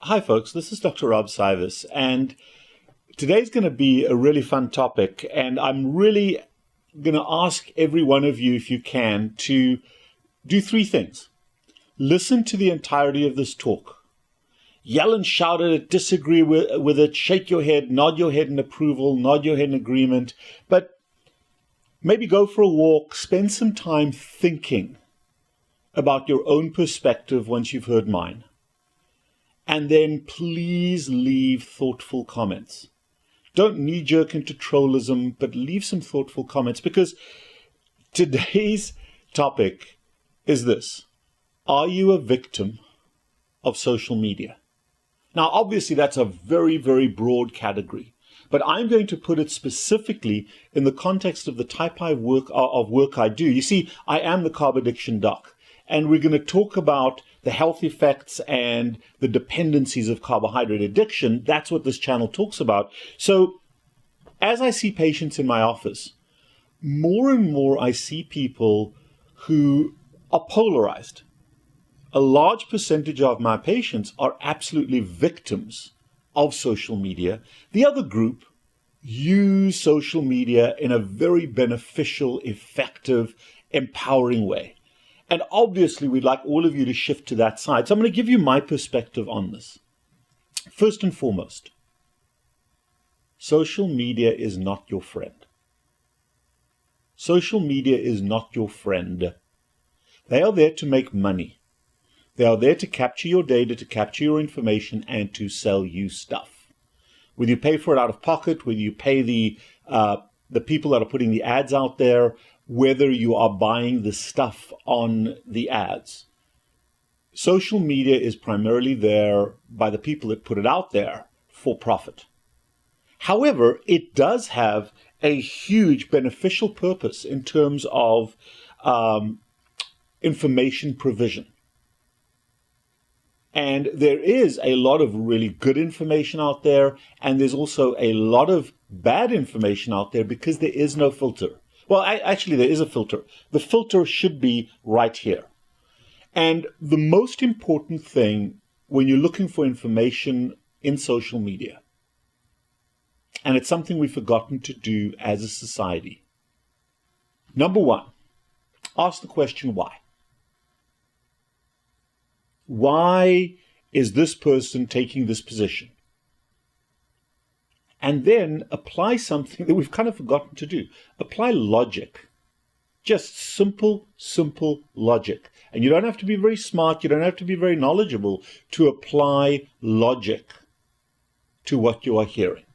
Hi folks, this is Dr. Rob Cywes, and today's going to be a really fun topic, and I'm really going to ask every one of you, if you can, to do three things. Listen to the entirety of this talk. Yell and shout at it, disagree with it, shake your head, nod your head in approval, nod your head in agreement, but maybe go for a walk, spend some time thinking about your own perspective once you've heard mine. And then please leave thoughtful comments. Don't knee-jerk into trollism, but leave some thoughtful comments, because today's topic is this: are you a victim of social media? Now, obviously, that's a very, very broad category, but I'm going to put it specifically in the context of the type of work I do. You see, I am the CarbAddictionDoc, and we're going to talk about the health effects and the dependencies of carbohydrate addiction. That's what this channel talks about. So as I see patients in my office, more and more I see people who are polarized. A large percentage of my patients are absolutely victims of social media. The other group use social media in a very beneficial, effective, empowering way. And obviously, we'd like all of you to shift to that side. So I'm going to give you my perspective on this. First and foremost, social media is not your friend. Social media is not your friend. They are there to make money. They are there to capture your data, to capture your information, and to sell you stuff. Whether you pay for it out of pocket, whether you pay the people that are putting the ads out there, whether you are buying the stuff on the ads. Social media is primarily there by the people that put it out there for profit. However, it does have a huge beneficial purpose in terms of information provision. And there is a lot of really good information out there, and there's also a lot of bad information out there because there is no filter. Well, actually, there is a filter. The filter should be right here. And the most important thing when you're looking for information in social media, and it's something we've forgotten to do as a society. Number one, ask the question why. Why is this person taking this position? And then apply something that we've kind of forgotten to do. Apply logic. Just simple logic. And you don't have to be very smart, you don't have to be very knowledgeable to apply logic to what you are hearing.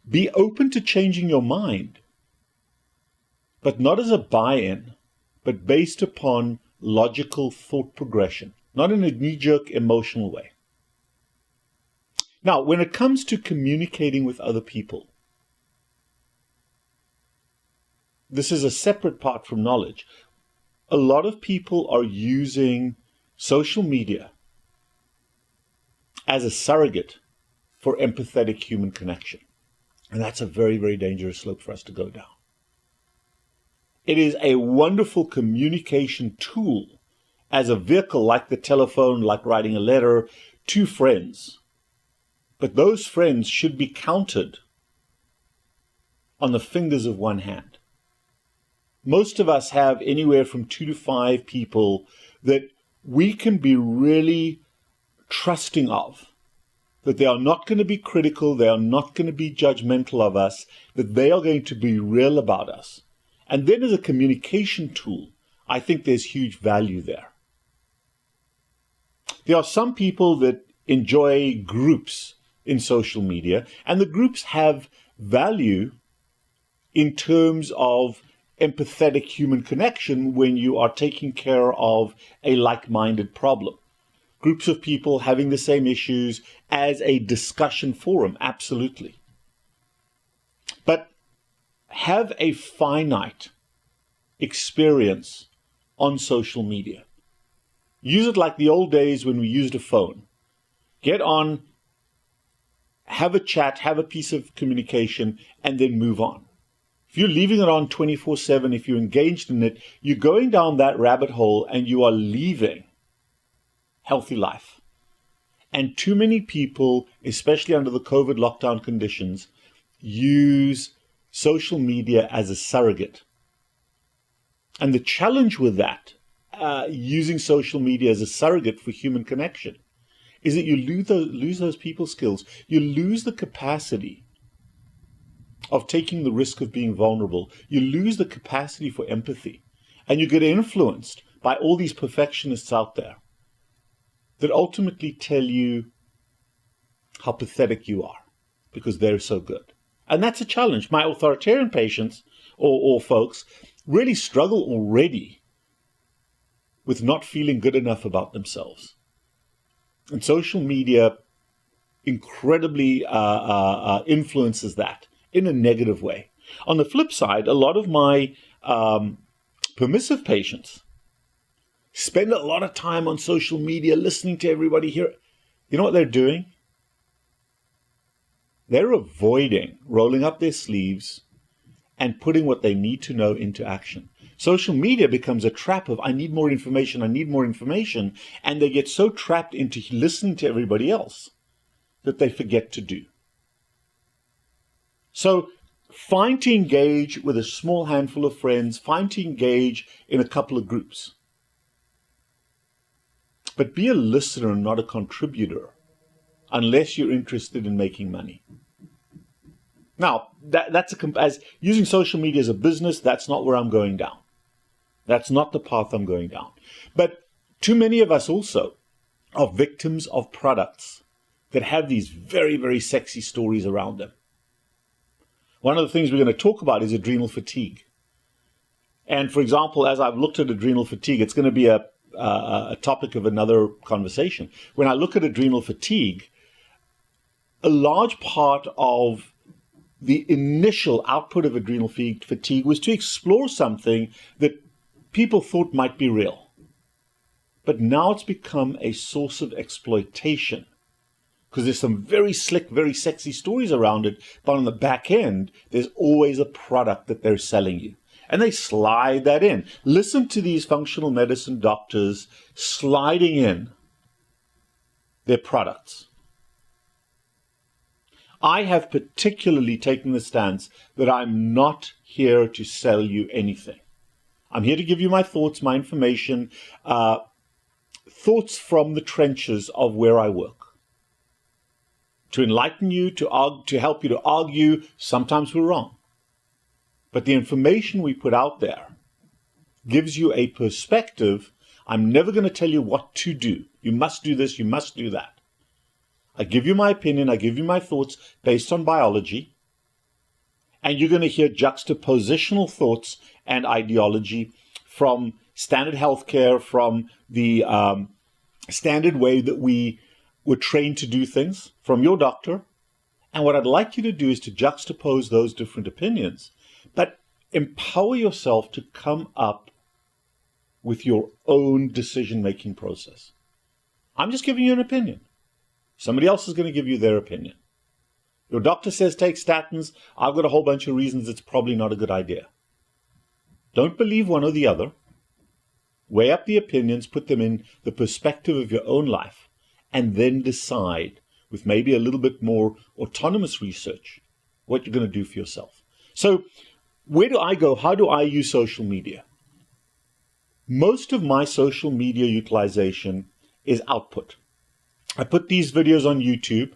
Be open to changing your mind, but not as a buy-in, but based upon logical thought progression, not in a knee-jerk emotional way. Now, when it comes to communicating with other people, this is a separate part from knowledge. A lot of people are using social media as a surrogate for empathetic human connection. And that's a very, very dangerous slope for us to go down. It is a wonderful communication tool as a vehicle, like the telephone, like writing a letter to friends. But those friends should be counted on the fingers of one hand. Most of us have anywhere from 2 to 5 people that we can be really trusting of, that they are not going to be critical, they are not going to be judgmental of us, that they are going to be real about us. And then as a communication tool, I think there's huge value there. There are some people that enjoy groups in social media, and the groups have value in terms of empathetic human connection when you are taking care of a like-minded problem. Groups of people having the same issues as a discussion forum, absolutely. But have a finite experience on social media. Use it like the old days when we used a phone. Get on, have a chat, have a piece of communication, and then move on. If you're leaving it on 24/7, if you're engaged in it, you're going down that rabbit hole and you are leaving healthy life. And too many people, especially under the COVID lockdown conditions, use social media as a surrogate. And the challenge with that, using social media as a surrogate for human connection, is that you lose those people skills. You lose the capacity of taking the risk of being vulnerable. You lose the capacity for empathy. And you get influenced by all these perfectionists out there that ultimately tell you how pathetic you are because they're so good. And that's a challenge. My authoritarian patients or folks really struggle already with not feeling good enough about themselves. And social media incredibly influences that in a negative way. On the flip side, a lot of my permissive patients spend a lot of time on social media listening to everybody here. You know what they're doing? They're avoiding rolling up their sleeves and putting what they need to know into action. Social media becomes a trap of, I need more information, and they get so trapped into listening to everybody else that they forget to do. So find to engage with a small handful of friends, find to engage in a couple of groups. But be a listener and not a contributor unless you're interested in making money. Now, as using social media as a business, that's not where I'm going down. That's not the path I'm going down. But too many of us also are victims of products that have these very, very sexy stories around them. One of the things we're going to talk about is adrenal fatigue. And for example, as I've looked at adrenal fatigue, it's going to be a topic of another conversation. When I look at adrenal fatigue, a large part of the initial output of adrenal fatigue was to explore something that people thought might be real. But now it's become a source of exploitation because there's some very slick, very sexy stories around it. But on the back end, there's always a product that they're selling you. And they slide that in. Listen to these functional medicine doctors sliding in their products. I have particularly taken the stance that I'm not here to sell you anything. I'm here to give you my thoughts, my information, thoughts from the trenches of where I work. To enlighten you, to help you to argue. Sometimes we're wrong. But the information we put out there gives you a perspective. I'm never going to tell you what to do. You must do this, you must do that. I give you my opinion, I give you my thoughts based on biology, and you're going to hear juxtapositional thoughts and ideology from standard healthcare, from the standard way that we were trained to do things, from your doctor. And what I'd like you to do is to juxtapose those different opinions, but empower yourself to come up with your own decision-making process. I'm just giving you an opinion. Somebody else is going to give you their opinion. Your doctor says take statins. I've got a whole bunch of reasons it's probably not a good idea. Don't believe one or the other. Weigh up the opinions, put them in the perspective of your own life, and then decide, with maybe a little bit more autonomous research, what you're going to do for yourself. So, where do I go? How do I use social media? Most of my social media utilization is output. I put these videos on YouTube,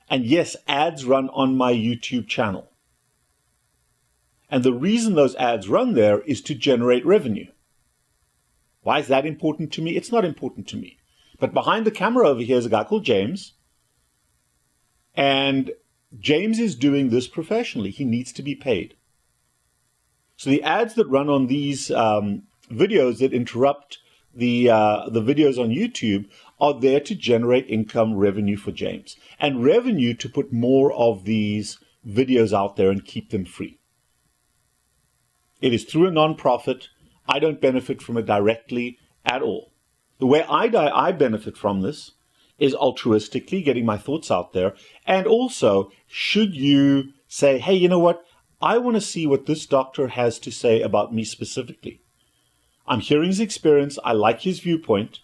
and yes, ads run on my YouTube channel. And the reason those ads run there is to generate revenue. Why is that important to me? It's not important to me. But behind the camera over here is a guy called James, and James is doing this professionally. He needs to be paid. So the ads that run on these videos that interrupt the videos on YouTube are there to generate income revenue for James and revenue to put more of these videos out there and keep them free. It is through a nonprofit. I don't benefit from it directly at all. The way I benefit from this is altruistically, getting my thoughts out there. And also, should you say, hey, you know what? I want to see what this doctor has to say about me specifically. I'm hearing his experience. I like his viewpoint.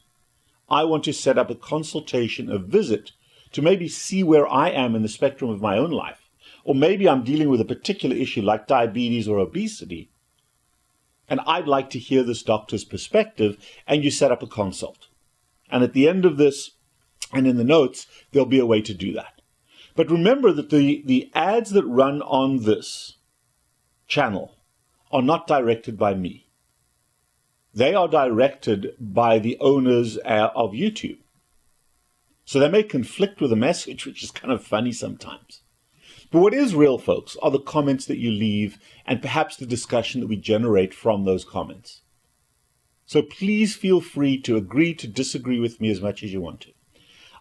I want to set up a consultation, a visit, to maybe see where I am in the spectrum of my own life. Or maybe I'm dealing with a particular issue like diabetes or obesity, and I'd like to hear this doctor's perspective, and you set up a consult. And at the end of this, and in the notes, there'll be a way to do that. But remember that the ads that run on this channel are not directed by me. They are directed by the owners of YouTube. So they may conflict with the message, which is kind of funny sometimes. But what is real, folks, are the comments that you leave and perhaps the discussion that we generate from those comments. So please feel free to agree to disagree with me as much as you want to.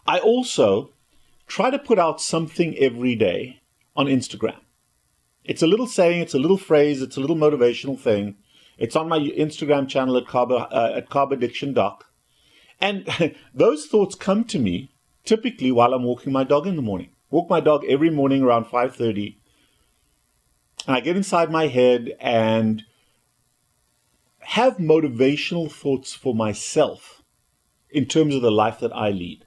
I also try to put out something every day on Instagram. It's a little saying, it's a little phrase, it's a little motivational thing. It's on my Instagram channel at CarbAddictionDoc. And those thoughts come to me typically while I'm walking my dog in the morning. Walk my dog every morning around 5:30. And I get inside my head and have motivational thoughts for myself in terms of the life that I lead.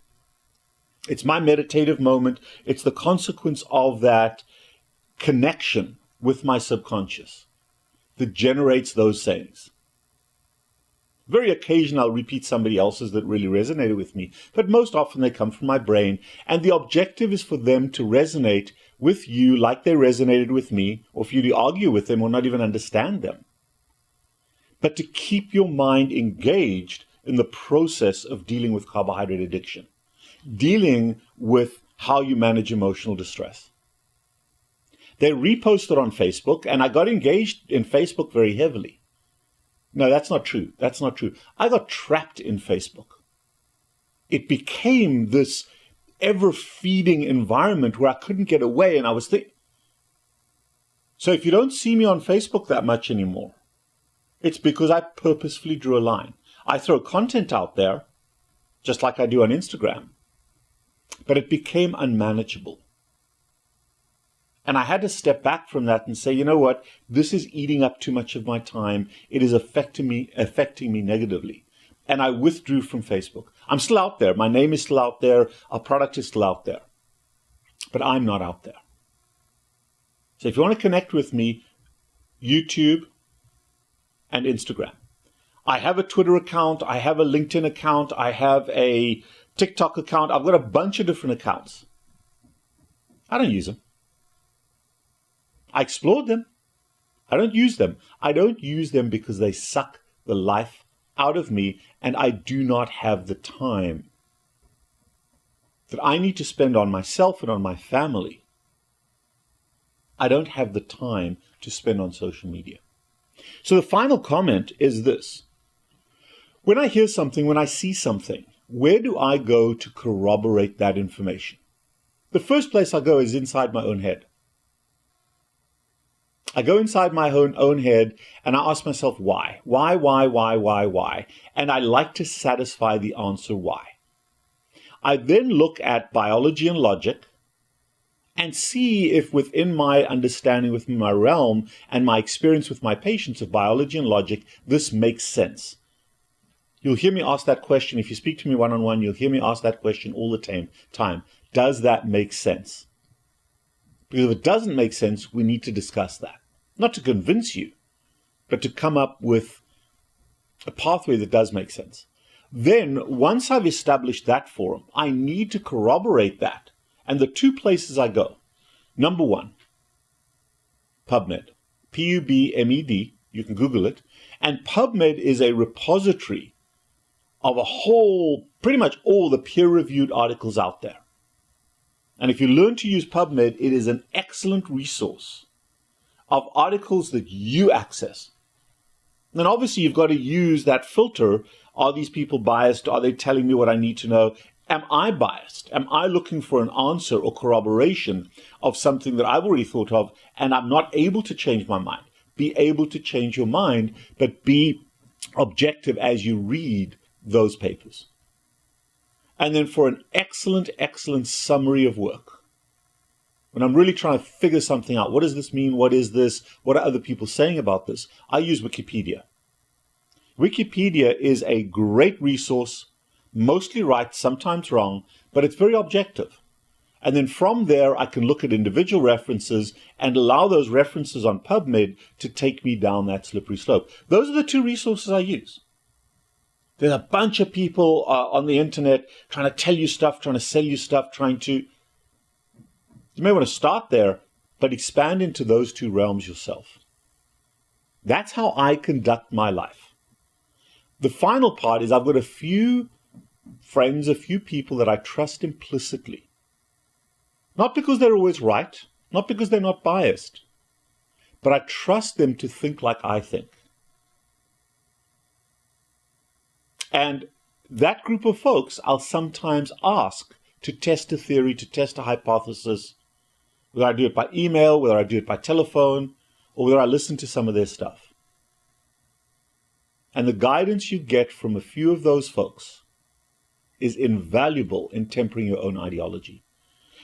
It's my meditative moment. It's the consequence of that connection with my subconscious that generates those sayings. Very occasionally I'll repeat somebody else's that really resonated with me, but most often they come from my brain, and the objective is for them to resonate with you like they resonated with me, or for you to argue with them or not even understand them. But to keep your mind engaged in the process of dealing with carbohydrate addiction, dealing with how you manage emotional distress. They reposted on Facebook, and I got engaged in Facebook very heavily. No, that's not true. That's not true. I got trapped in Facebook. It became this ever-feeding environment where I couldn't get away, and I was thinking. So if you don't see me on Facebook that much anymore, it's because I purposefully drew a line. I throw content out there, just like I do on Instagram, but it became unmanageable. And I had to step back from that and say, you know what, this is eating up too much of my time. It is affecting me negatively. And I withdrew from Facebook. I'm still out there. My name is still out there. Our product is still out there. But I'm not out there. So if you want to connect with me, YouTube and Instagram. I have a Twitter account. I have a LinkedIn account. I have a TikTok account. I've got a bunch of different accounts. I don't use them. I explored them. I don't use them. I don't use them because they suck the life out of me, and I do not have the time that I need to spend on myself and on my family. I don't have the time to spend on social media. So the final comment is this. When I hear something, when I see something, where do I go to corroborate that information? The first place I go is inside my own head. I go inside my own head and I ask myself why? Why? And I like to satisfy the answer why. I then look at biology and logic and see if within my understanding, within my realm and my experience with my patients of biology and logic, this makes sense. You'll hear me ask that question. If you speak to me one-on-one, you'll hear me ask that question all the time. Does that make sense? Because if it doesn't make sense, we need to discuss that. Not to convince you, but to come up with a pathway that does make sense. Then, once I've established that forum, I need to corroborate that. And the two places I go. Number one, PubMed. PubMed. You can Google it. And PubMed is a repository of pretty much all the peer-reviewed articles out there. And if you learn to use PubMed, it is an excellent resource of articles that you access. And obviously you've got to use that filter. Are these people biased? Are they telling me what I need to know? Am I biased? Am I looking for an answer or corroboration of something that I've already thought of and I'm not able to change my mind? Be able to change your mind, but be objective as you read those papers. And then for an excellent summary of work, when I'm really trying to figure something out, what does this mean? What is this? What are other people saying about this? I use Wikipedia. Wikipedia is a great resource, mostly right, sometimes wrong, but it's very objective. And then from there, I can look at individual references and allow those references on PubMed to take me down that slippery slope. Those are the two resources I use. There's a bunch of people on the internet trying to tell you stuff, trying to sell you stuff, you may want to start there, but expand into those two realms yourself. That's how I conduct my life. The final part is I've got a few friends, a few people that I trust implicitly. Not because they're always right, not because they're not biased, but I trust them to think like I think. And that group of folks I'll sometimes ask to test a theory, to test a hypothesis, whether I do it by email, whether I do it by telephone, or whether I listen to some of their stuff. And the guidance you get from a few of those folks is invaluable in tempering your own ideology.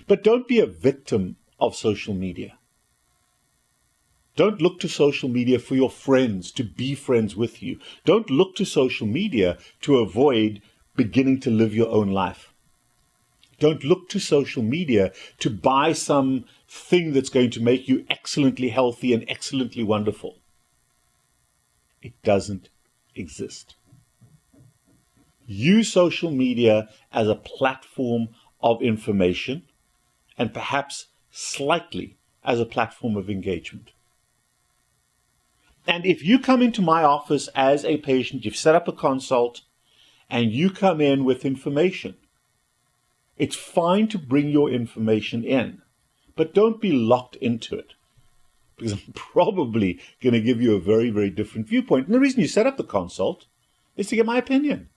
But don't be a victim of social media. Don't look to social media for your friends to be friends with you. Don't look to social media to avoid beginning to live your own life. Don't look to social media to buy some thing that's going to make you excellently healthy and excellently wonderful. It doesn't exist. Use social media as a platform of information and perhaps slightly as a platform of engagement. And if you come into my office as a patient, you've set up a consult, and you come in with information, it's fine to bring your information in, but don't be locked into it, because I'm probably going to give you a very, very different viewpoint. And the reason you set up the consult is to get my opinion,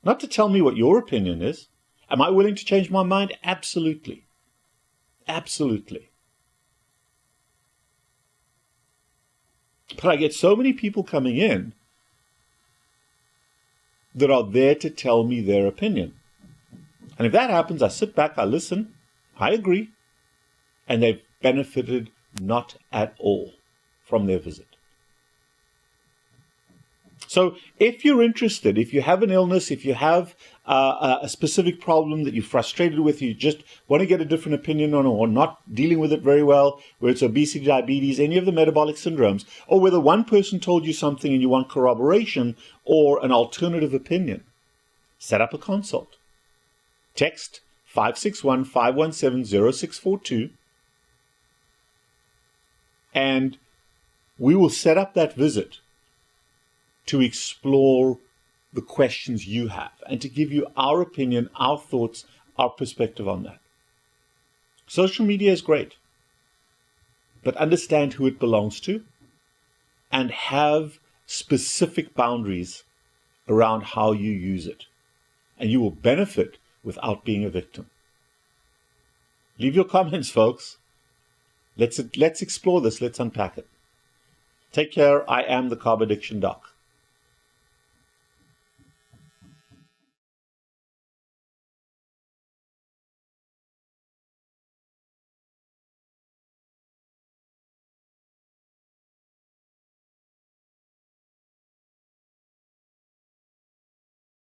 not to tell me what your opinion is. Am I willing to change my mind? Absolutely. Absolutely. But I get so many people coming in that are there to tell me their opinion. And if that happens, I sit back, I listen, I agree, and they've benefited not at all from their visit. So if you're interested, if you have an illness, if you have a specific problem that you're frustrated with, you just want to get a different opinion on, or not dealing with it very well, whether it's obesity, diabetes, any of the metabolic syndromes, or whether one person told you something and you want corroboration or an alternative opinion, set up a consult. Text 561-517-0642, and we will set up that visit to explore the questions you have and to give you our opinion, our thoughts, our perspective on that. Social media is great, but understand who it belongs to and have specific boundaries around how you use it, and you will benefit without being a victim. Leave your comments, folks. Let's explore this. Let's unpack it. Take care. I am the Carb Addiction Doc.